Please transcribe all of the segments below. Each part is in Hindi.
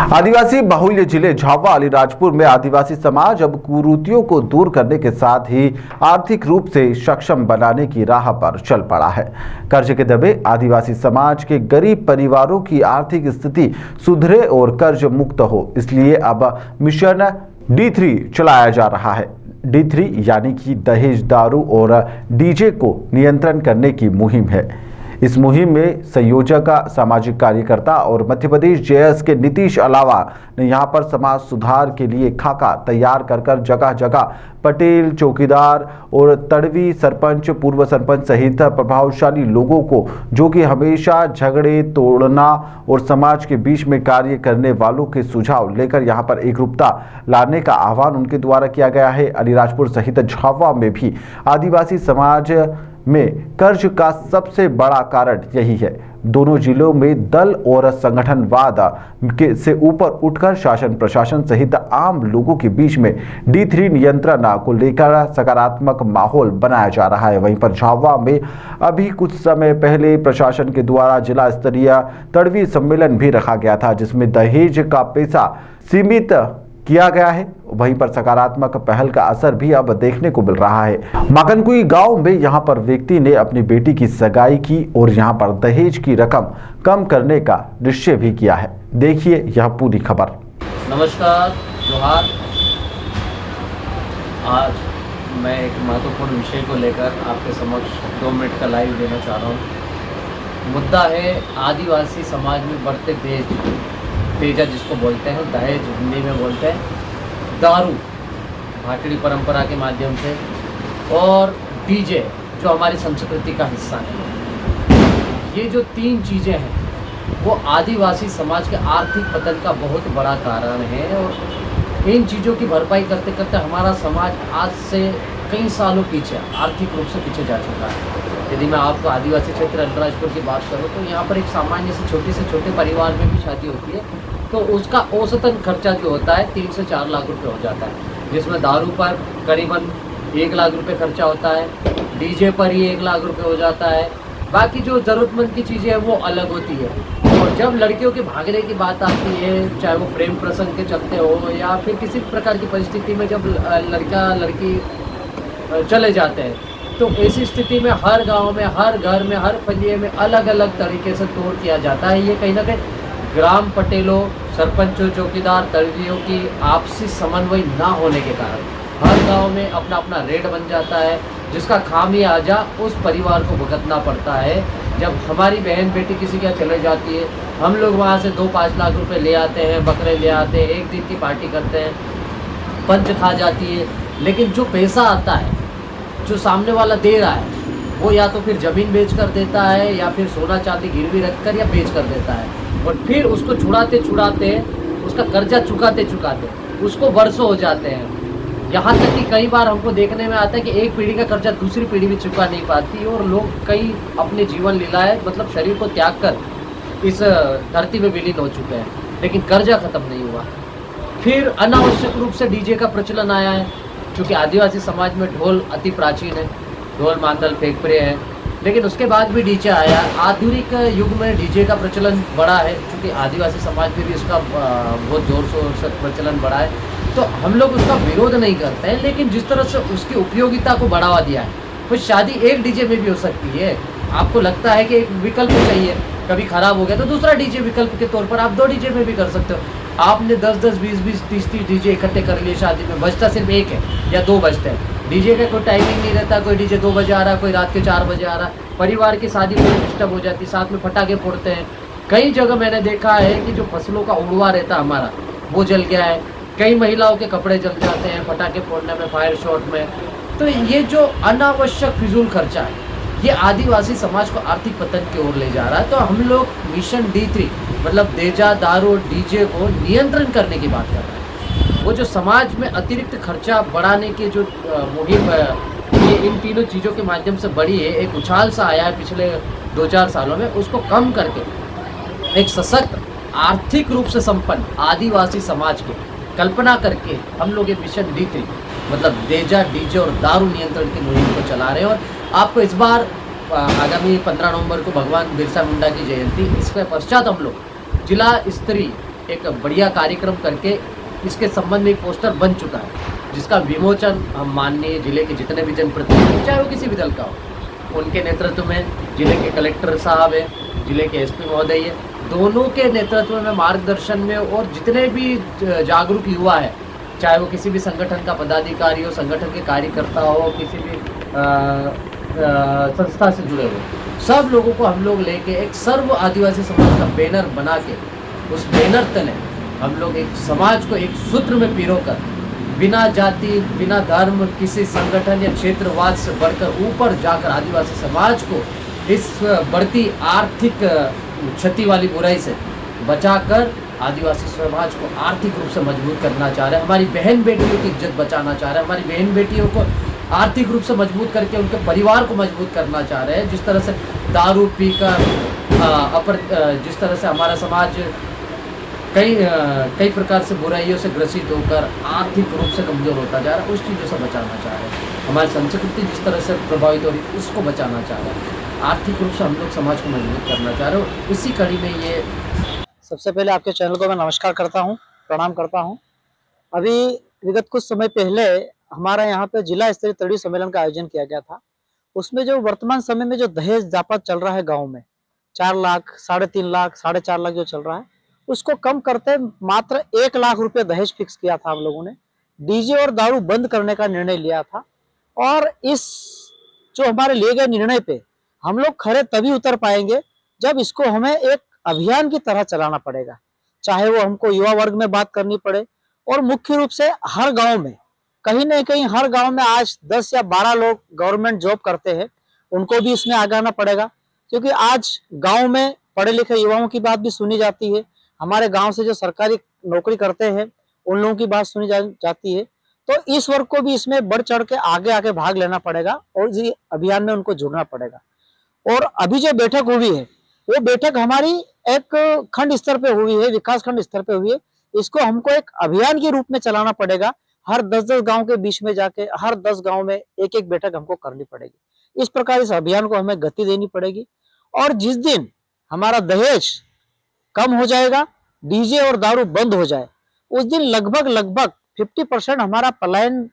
आदिवासी बाहुल्य जिले झाबुआ अलीराजपुर में आदिवासी समाज अब कुरीतियों को दूर करने के साथ ही आर्थिक रूप से सक्षम बनाने की राह पर चल पड़ा है। कर्ज के दबे आदिवासी समाज के गरीब परिवारों की आर्थिक स्थिति सुधरे और कर्ज मुक्त हो, इसलिए अब मिशन D3 चलाया जा रहा है। D3 यानी कि दहेज, दारू और डीजे को नियंत्रण करने की मुहिम है। इस मुहिम में संयोजक, सामाजिक कार्यकर्ता और मध्य प्रदेश JS के नीतीश अलावा ने यहां पर समाज सुधार के लिए खाका तैयार कर जगह जगह पटेल, चौकीदार और तड़वी सरपंच, पूर्व सरपंच सहित प्रभावशाली लोगों को, जो कि हमेशा झगड़े तोड़ना और समाज के बीच में कार्य करने वालों के सुझाव लेकर यहां पर एकरूपता लाने का आह्वान उनके द्वारा किया गया है। अलीराजपुर सहित झाबुआ में भी आदिवासी समाज में कर्ज का सबसे बड़ा कारण यही है। दोनों जिलों में दल और संगठनवाद से ऊपर उठकर शासन प्रशासन सहित आम लोगों के बीच में D3 नियंत्रण को लेकर सकारात्मक माहौल बनाया जा रहा है। वहीं पर झाबुआ में अभी कुछ समय पहले प्रशासन के द्वारा जिला स्तरीय तड़वी सम्मेलन भी रखा गया था, जिसमें दहेज का पैसा सीमित किया गया है। वहीं पर सकारात्मक पहल का असर भी अब देखने को मिल रहा है। माकनकुई गांव में यहां पर व्यक्ति ने अपनी बेटी की सगाई की और यहां पर दहेज की रकम कम करने का निश्चय भी किया है। देखिए यह पूरी खबर। नमस्कार, जोहार। आज मैं एक महत्वपूर्ण विषय को लेकर आपके समक्ष 2 मिनट का लाइव देना चाह रहा हूँ। मुद्दा है आदिवासी समाज में बढ़ते तेजा जिसको बोलते हैं, दहेज हिंदी में बोलते हैं, दारू भाटड़ी परंपरा के माध्यम से, और डीजे जो हमारी संस्कृति का हिस्सा है। ये जो 3 चीज़ें हैं वो आदिवासी समाज के आर्थिक पतन का बहुत बड़ा कारण है, और इन चीज़ों की भरपाई करते करते हमारा समाज आज से कई सालों पीछे आर्थिक रूप से पीछे जा चुका है। यदि मैं आपको आदिवासी क्षेत्र अलीराजपुर की बात करूं तो यहाँ पर एक सामान्य से छोटे परिवार में भी शादी होती है तो उसका औसतन खर्चा जो होता है 3 से 4 लाख रुपए हो जाता है, जिसमें दारू पर करीबन 1 लाख रुपए खर्चा होता है, डीजे पर ही 1 लाख रुपए हो जाता है, बाकी जो ज़रूरतमंद की चीज़ें हैं वो अलग होती है। और जब लड़कियों के भागने की बात आती है, चाहे वो प्रेम प्रसंग के चलते हो या फिर किसी प्रकार की परिस्थिति में जब लड़का लड़की चले जाते हैं, तो ऐसी स्थिति में हर गांव में, हर घर में, हर फलिए में अलग अलग तरीके से तोड़ किया जाता है। ये कहीं ना कहीं ग्राम पटेलों, सरपंचों, चौकीदार, तड़वियों की आपसी समन्वय ना होने के कारण हर गांव में अपना अपना रेड बन जाता है, जिसका खामियाजा उस परिवार को भुगतना पड़ता है। जब हमारी बहन बेटी किसी के यहाँ चले जाती है, हम लोग वहाँ से 2-5 लाख रुपए ले आते हैं, बकरे ले आते हैं, एक दिन की पार्टी करते हैं, पंच खा जाती है, लेकिन जो पैसा आता है जो सामने वाला दे रहा है वो या तो फिर ज़मीन बेच कर देता है या फिर सोना चांदी गिरवी रख कर या बेच कर देता है, और फिर उसको छुड़ाते उसका कर्जा चुकाते उसको वर्षों हो जाते हैं। यहाँ तक कि कई बार हमको देखने में आता है कि एक पीढ़ी का कर्जा दूसरी पीढ़ी भी चुका नहीं पाती, और लोग कई अपने जीवन लीलाएं मतलब शरीर को त्याग कर इस धरती में विलीन हो चुके हैं, लेकिन कर्जा ख़त्म नहीं हुआ। फिर अनावश्यक रूप से डीजे का प्रचलन आया है, क्योंकि आदिवासी समाज में ढोल अति प्राचीन है, ढोल मांदल फेंकप्रे है, लेकिन उसके बाद भी डीजे आया। आधुनिक युग में डीजे का प्रचलन बढ़ा है, क्योंकि आदिवासी समाज में भी इसका बहुत ज़ोर शोर से प्रचलन बढ़ा है, तो हम लोग उसका विरोध नहीं करते हैं, लेकिन जिस तरह से उसकी उपयोगिता को बढ़ावा दिया है, तो शादी एक डीजे में भी हो सकती है। आपको लगता है कि एक विकल्प चाहिए, कभी ख़राब हो गया तो दूसरा डीजे विकल्प के तौर पर आप 2 डीजे में भी कर सकते हो। आपने 10-10, 20-20, 30-30 डीजे इकट्ठे कर लिए शादी में, बजता सिर्फ एक है या 2 बजते हैं। डीजे का कोई टाइमिंग नहीं रहता, कोई डीजे 2 बजे आ रहा है, कोई रात के 4 बजे आ रहा है। परिवार की शादी में डिस्टर्ब हो जाती है, साथ में पटाखे फोड़ते हैं। कई जगह मैंने देखा है कि जो फसलों का उड़वा रहता हमारा वो जल गया है, कई महिलाओं के कपड़े जल जाते हैं पटाखे फोड़ने में, फायर शॉट में। तो ये जो अनावश्यक फिजूल खर्चा है ये आदिवासी समाज को आर्थिक पतन की ओर ले जा रहा है। तो हम लोग मिशन D3 मतलब देजा, दारू और डीजे को नियंत्रण करने की बात कर रहे हैं। वो जो समाज में अतिरिक्त खर्चा बढ़ाने की जो मुहिम है, ये इन तीनों चीज़ों के माध्यम से बढ़ी है, एक उछाल सा आया है पिछले 2-4 सालों में, उसको कम करके एक सशक्त आर्थिक रूप से संपन्न आदिवासी समाज की कल्पना करके हम लोग ये मिशन D3 मतलब देजा, डीजे और दारू नियंत्रण की मुहिम को चला रहे हैं। और आपको इस बार आगामी 15 नवंबर को भगवान बिरसा मुंडा की जयंती, इसके पश्चात हम लोग जिला स्तरीय एक बढ़िया कार्यक्रम करके इसके संबंध में एक पोस्टर बन चुका है, जिसका विमोचन हम माननीय जिले के जितने भी जनप्रतिनिधि, चाहे वो किसी भी दल का हो, उनके नेतृत्व में जिले के कलेक्टर साहब है, जिले के एसपी महोदय है, दोनों के नेतृत्व में, मार्गदर्शन में, और जितने भी जागरूक युवा है, चाहे वो किसी भी संगठन का पदाधिकारी हो, संगठन के कार्यकर्ता हो, किसी भी संस्था से जुड़े हो, सब लोगों को हम लोग लेके एक सर्व आदिवासी समाज का बैनर बना के, उस बैनर तले हम लोग एक समाज को एक सूत्र में पिरोकर, बिना जाति, बिना धर्म, किसी संगठन या क्षेत्रवाद से बढ़कर ऊपर जाकर आदिवासी समाज को इस बढ़ती आर्थिक क्षति वाली बुराई से बचाकर आदिवासी समाज को आर्थिक रूप से मजबूत करना चाह रहे हैं। हमारी बहन बेटियों की इज्जत बचाना चाह रहे हैं, हमारी बहन बेटियों को आर्थिक रूप से मजबूत करके उनके परिवार को मजबूत करना चाह रहे हैं। जिस तरह से दारू पीकर जिस तरह से हमारा समाज कई प्रकार से बुराइयों से ग्रसित होकर आर्थिक रूप से कमज़ोर होता जा रहा है, उस चीज़ों से बचाना चाह रहे हैं। हमारी संस्कृति जिस तरह से प्रभावित हो रही है, उसको बचाना चाह रहे हैं। आर्थिक रूप से हम लोग समाज को मजबूत करना चाह रहे हो। इसी कड़ी में ये सबसे पहले आपके चैनल को मैं नमस्कार करता हूं, प्रणाम करता हूं। अभी विगत कुछ समय पहले हमारा यहाँ पे जिला स्तरीय तड़ी सम्मेलन का आयोजन किया गया था। उसमें जो वर्तमान समय में जो दहेज जापत चल रहा है गांव में, 4 लाख, 3.5 लाख, 4.5 लाख जो चल रहा है, उसको कम करते मात्र 1 लाख रुपए दहेज फिक्स किया था। हम लोगों ने डीजे और दारू बंद करने का निर्णय लिया था। और इस जो हमारे लिए गए निर्णय पे हम लोग खरे तभी उतर पाएंगे जब इसको हमें एक अभियान की तरह चलाना पड़ेगा। चाहे वो हमको युवा वर्ग में बात करनी पड़े, और मुख्य रूप से हर गांव में, कहीं न कहीं हर गांव में आज 10 या 12 लोग गवर्नमेंट जॉब करते हैं, उनको भी इसमें आगे आना पड़ेगा। क्योंकि आज गांव में पढ़े लिखे युवाओं की बात भी सुनी जाती है, हमारे गांव से जो सरकारी नौकरी करते हैं उन लोगों की बात सुनी जाती है। तो इस वर्ग को भी इसमें बढ़ चढ़ के आगे आगे भाग लेना पड़ेगा और इस अभियान में उनको जुड़ना पड़ेगा। और अभी जो बैठक हुई है, वो बैठक हमारी एक खंड स्तर पे हुई है, विकास खंड स्तर पे हुई है। इसको हमको एक अभियान के रूप में चलाना पड़ेगा। हर 10-10 गांव के बीच में जाके हर 10 गांव में एक-एक बैठक हमको करनी पड़ेगी। इस प्रकार इस अभियान को हमें गति देनी पड़ेगी। और जिस दिन हमारा दहेज कम हो जाएगा, डीजे और दारू बंद हो जाए, उस दिन लगभग 50% हमारा पलायन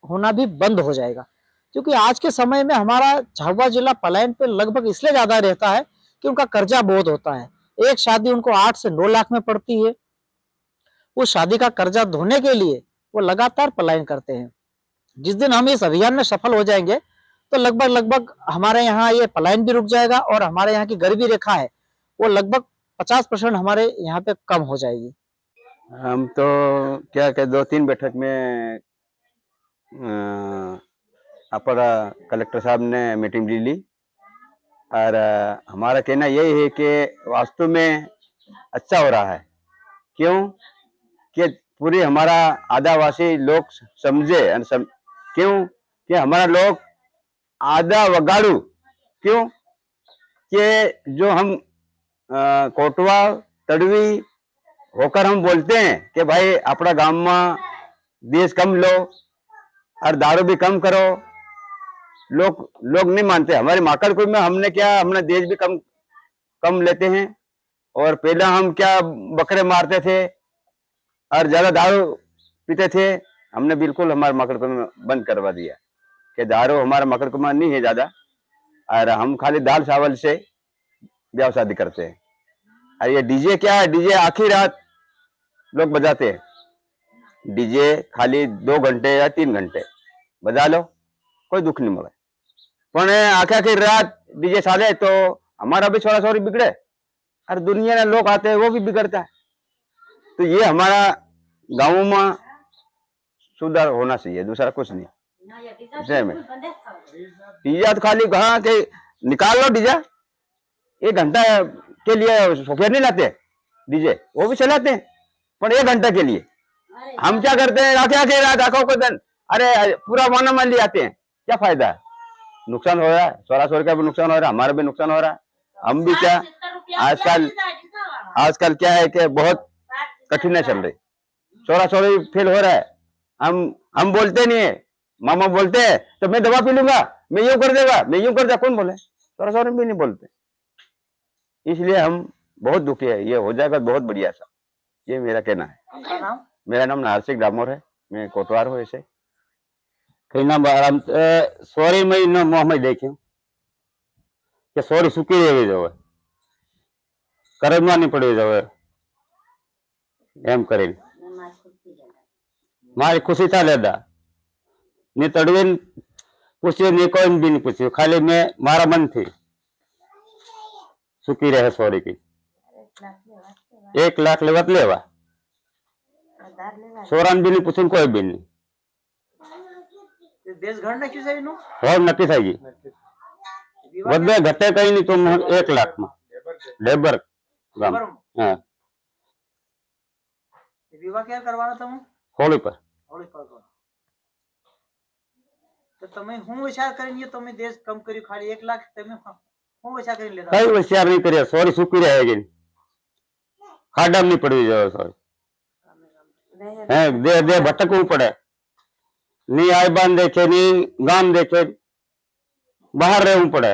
होना भी बंद हो जाएगा। क्योंकि आज के समय में हमारा झाबुआ जिला पलायन पे लगभग इसलिए ज्यादा रहता है कि उनका कर्जा बहुत होता है। एक शादी उनको 8 से 9 लाख में पड़ती है। उस शादी का कर्जा धोने के लिए वो लगातार पलायन करते हैं। जिस दिन हम इस अभियान में सफल हो जाएंगे तो लगभग हमारे यहाँ ये पलायन भी रुक जाएगा और हमारे यहाँ की गरीबी रेखा है वो लगभग 50% हमारे यहाँ पे कम हो जाएगी। हम तो क्या 2-3 बैठक में अपर कलेक्टर साहब ने मीटिंग ली और हमारा कहना यही है कि वास्तव में अच्छा हो रहा है। क्यों कि पूरी हमारा आदिवासी लोग समझे क्यों कि हमारा लोग आधा वगाड़ू, क्यों कि जो हम कोटवा तड़वी होकर हम बोलते हैं कि भाई अपना गांव में देश कम लो और दारू भी कम करो, लोग नहीं मानते। हमारे माकड़पुर में हमने देश भी कम लेते हैं। और पहले हम क्या बकरे मारते थे और ज्यादा दारू पीते थे। हमने बिल्कुल हमारे माकड़पुर में बंद करवा दिया कि दारू हमारा माकड़पुर में नहीं है ज्यादा, और हम खाली दाल चावल से ब्याह शादी करते हैं। और ये डीजे क्या है, डीजे आखिरी रात लोग बजाते हैं। डीजे खाली 2 घंटे या 3 घंटे बजा लो, कोई दुख नहीं मगे, पण आखिर रात डीजे चाले तो हमारा भी छोरा छोरी बिगड़े और दुनिया में लोग आते हैं वो भी बिगड़ता है। तो ये हमारा गाँव में सुधार होना चाहिए, दूसरा कुछ नहीं। में डीजा तो खाली कहा कि निकाल लो डीजा, 1 घंटा के लिए सोफिया नहीं लाते डीजे, वो भी चलाते हैं पर 1 घंटा के लिए। हम क्या करते हैं आखे रात आंखों को दिन, अरे पूरा माना मान ले आते हैं, क्या फायदा है? नुकसान हो रहा है, छोरा छोरी का भी नुकसान हो रहा है, हमारा भी नुकसान हो रहा है। हम भी क्या आजकल क्या है कि बहुत कठिनाई चल रही, छोरा छोरी फेल हो रहा है। हम बोलते नहीं है, मामा बोलते हैं तो मैं दवा पी लूंगा, मैं यूं कर देगा, मैं यूं कर दे, कौन बोले? छोरा छोरी भी नहीं बोलते। इसलिए हम बहुत दुखी है। ये हो जाएगा बहुत बढ़िया सा। ये मेरा कहना है। आपका नाम? मेरा नाम नारसिंह डामोर है, मैं कोटवार हूँ। ऐसे कहीं ना आराम सॉरी मैं न मोह में देख्યું કે સોરી સુકી રહેવી જોઈએ, કરજમાં નહીં પડવી જોઈએ એમ કરીને મારી ખુશી થા લેતા ને તડવીને પૂછ્યું ને કોઈ બી નહીં પૂછ્યું, ખાલી મેં મારા મનથી સુકી રહે સોરી की 1 लाख લેવા લેવા સોરાન બી નહીં પૂછ્યું, કોઈ બી નહીં। देश घर नक्की से नु हो नक्की થઈ ગઈ, વધે ઘટે કઈ નહીં તો 1 लाख માં લેબર ગામ। હા विवाह क्या करवाना તમે? હોળી પર। હોળી પર કરો તો તમે હું વિચાર કરીને તમે દેશ કમ કર્યું ખાલી 1 લાખ તમે હું વિચાર કરીને લેતા? કઈ હોશિયાર નહીં કર્યા, સોરી સુકી રહેગી, ખાડામાં નહીં પડવી જોઈએ સોરી। હે દે દે ભટકવું પડે, ની આઈ બાન દેખે ની ગામ દેખે, બહાર રહેવું પડે,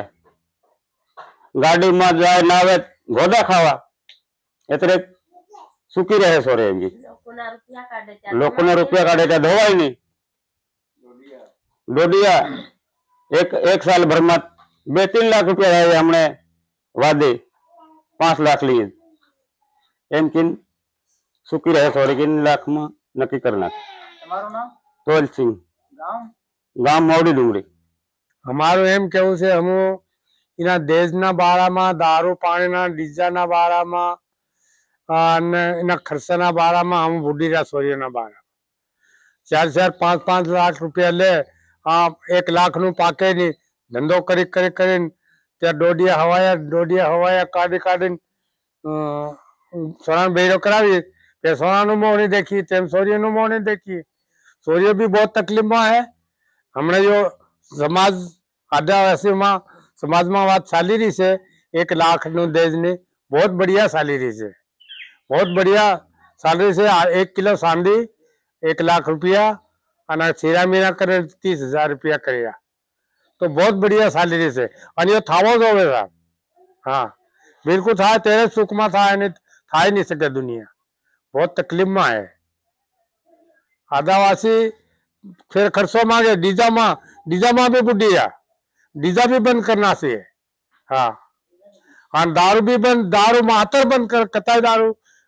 ગાડીમાં જાય ના આવે ગોદા ખાવા, એટલે સુકી રહે સોરે એમ લોકોના રૂપિયા કાઢે ત્યાં ધોવાય નહીં। ડોડિયા એક સાલ ભરમાં 2-3 લાખ રૂપિયા થાય, હમણે વાદે 5 લાખ લીએ એમ કિન સુકી રહે સોરી કિન લાખ માં નક્કી કરી નાખ। તમારું નામ? તોલ સિંહ, ગામ? ગામ મોવડી ડુંગરી। અમારું એમ કેવું છે, હું એના દેશના બારામાં, દારૂ પાણીના ડીજાના બારામાં અને એના ખર્ચાના બારામાં હું બુઢી રહ્યા સોરીઓના બારામાં 4-4, 5-5 લાખ રૂપિયા લે, આ 1 લાખનું પાકે નહીં, ધંધો કરીને ત્યાં દોઢિયા હવાયા કાઢીને સોનાનો બેડો કરાવી, તે સોનાનું મોં નહીં देखी, તેમ સોરીઓનું મોં નહીં देखी। સોરીઓ भी बहुत तकलीफ में है। हमने जो समाज आदिवासीમાં સમાજમાં વાત ચાલી રહી છે, 1 લાખનું દેશની बहुत बढ़िया ચાલી રહી છે, बहुत बढ़िया ચાલી રહી છે। 1 કિલો ચાંદી 1 लाख रुपया અને સીરા મીરા કરે 30,000 रुपया કર્યા, તો बहुत बढ़िया ચાલી રહી છે અને એ થાવો જોવે સાહેબ। हाँ बिल्कुल થાય ત્યારે સુખમાં થાય, ને થાય નહીં શકે, દુનિયા बहुत तकलीफમાં है। आदिवासी फिर खर्चो मांगे डीजा में भी बुढ़िया, डीजा भी बंद करना चाहिए। हाँ और दारू भी बंद, दारू मातर बंद कर, कताई दारू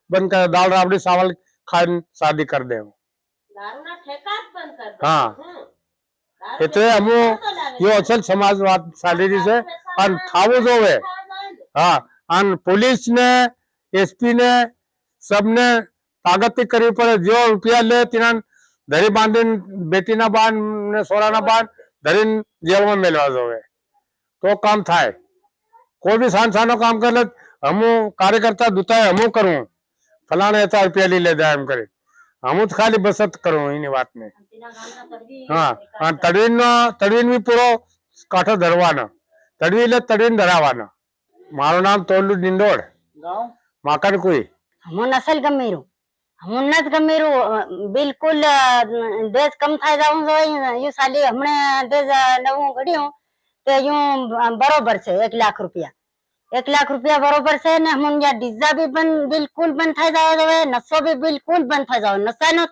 बंद कर, दाल राबड़ी चावल खाए शादी कर दे। हाँ એટલે અમુ यो असल समाजवाद चाली रही है और थावो जोवे। हाँ और पुलिस ने, एसपी ने, सबने ताकती करवी पड़े, जो रुपया ले तिना धरी बांधीने बेटीना बांध ने सोराना बांध धरीने जेलમાં મેલવા જોવે તો કામ થાય। કોઈ બી સાનો કામ કરે હમુ કાર્યકર્તા દુતાય હમુ કરું, ફલાણે એતા રૂપિયા લઈ લે જાય એમ કરી, હમુ જ ખાલી બચત કરું એની વાત ને। હા અને તડવીન બી પૂરો કાંઠો ધરવાનો, તડવી લે તડવીને ધરાવવાનો। મારું નામ તોલુ ડિંડોળ, ગામ? માકન કોઈ। હું નસલ ગમેરું, હું નસ ગમેરું, બિલકુલ દેશ કમ થાય જાઉં જોઈએ। યુ સાલી હમણે દેશ નવું ઘડ્યું તે યુ બરોબર છે। 1 लाख रुपया 1 लाख रुपया बरोबर છે ને। હું ડીઝા બી બંધ, બિલકુલ બંધ થઈ જવા જોઈએ, નશો બી બિલકુલ બંધ થઈ જવો, નશાનો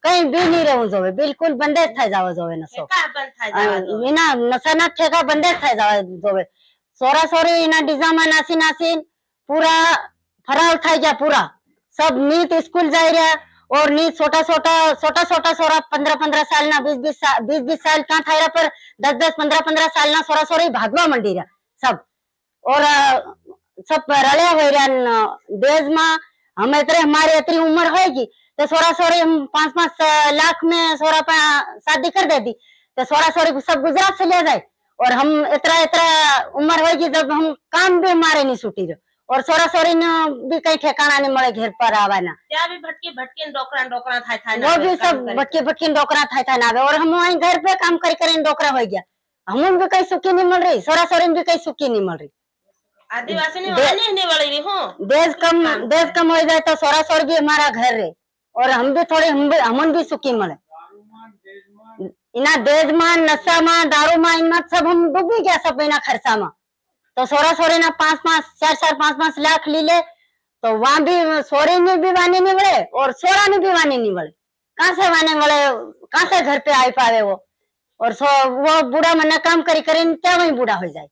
કઈ બી નહીં રહેવું જોઈએ, બિલકુલ બંધ જ થઈ જવો જોઈએ નશો, એના નશાના ઠેકા બંધ જ થઈ જવા જોઈએ। સોરા સોરી એના ડીઝામાં નાસી પૂરા फरार થઈ ગયા पूरा, सब नीत स्कूल जाई रहा और नीत छोटा छोटा सोरा 15 साल ना 20 साल क्या था पर 10 15 साल ना सोरा सोरी भागवा मंडी रहा सब। और सब रलिया हो रहा देश में। हम इतने हमारी इतनी उम्र होगी तो सोरा सोरी हम 5-5 लाख में सोरा शादी कर देती तो सोरा सोरी सब गुजरात से ले जाए। और हम इतना उम्र होगी जब हम काम भी हमारे नहीं छूटी रहे और सोरा सोरी ने भी कहीं ठिकाना नहीं मिले घर पर आवाना, ત્યાં બી ભટકી ડોકરા થાય वो भी सब भटकी डोकरा था ना आवे। और हम वहीं घर पे काम कर डोकरा हो गया, हम भी कहीं सुखी नहीं मिल रही, सोरा सोरी भी कहीं सुखी नहीं मिल रही। આદિવાસી ની વાલી નહીં વળી રહી હું। देश कम हो जाए तो सोरा सोर भी हमारा घर रहे और हम भी थोड़े हम भी सुखी मिले। इना देश में, नशा में, दारू में, इनमें सब हम डूबी गया सब इना खर्चा में। तो सोरा सोरी ना 5-5, 4-4, 5-5 लाख ली ले तो वहां भी सोरी ने भी वानी नहीं वड़े और सोरा ने भी वानी नहीं वड़े। कहाँ से वाने वाले, कहाँ से घर पे आई पावे वो। और वो बूढ़ा मना काम करी करी क्या वही बूढ़ा हो जाए,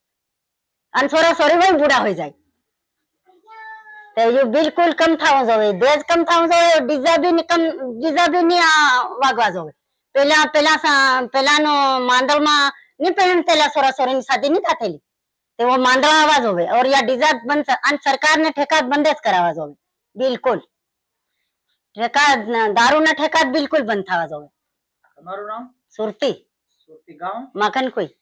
अन सोरा सोरी वही बूढ़ा हो जाए। तो ये बिल्कुल कम था जो दहेज कम था जो डीजा भी नहीं वागवा जो पेला नो मांडल में नहीं पहन तेला सोरा सोरी ની शादी नहीं थातेली ते वो मांडला आवाज होवे और या डीजा बंद अन सरकार ने ठेका बंदेज करावा जोवे। बिल्कुल ठेका दारू ना ठेका बिल्कुल बंद थावा जोवे। તમારું નામ? सुरती સુરતી ગામ? माखन कोई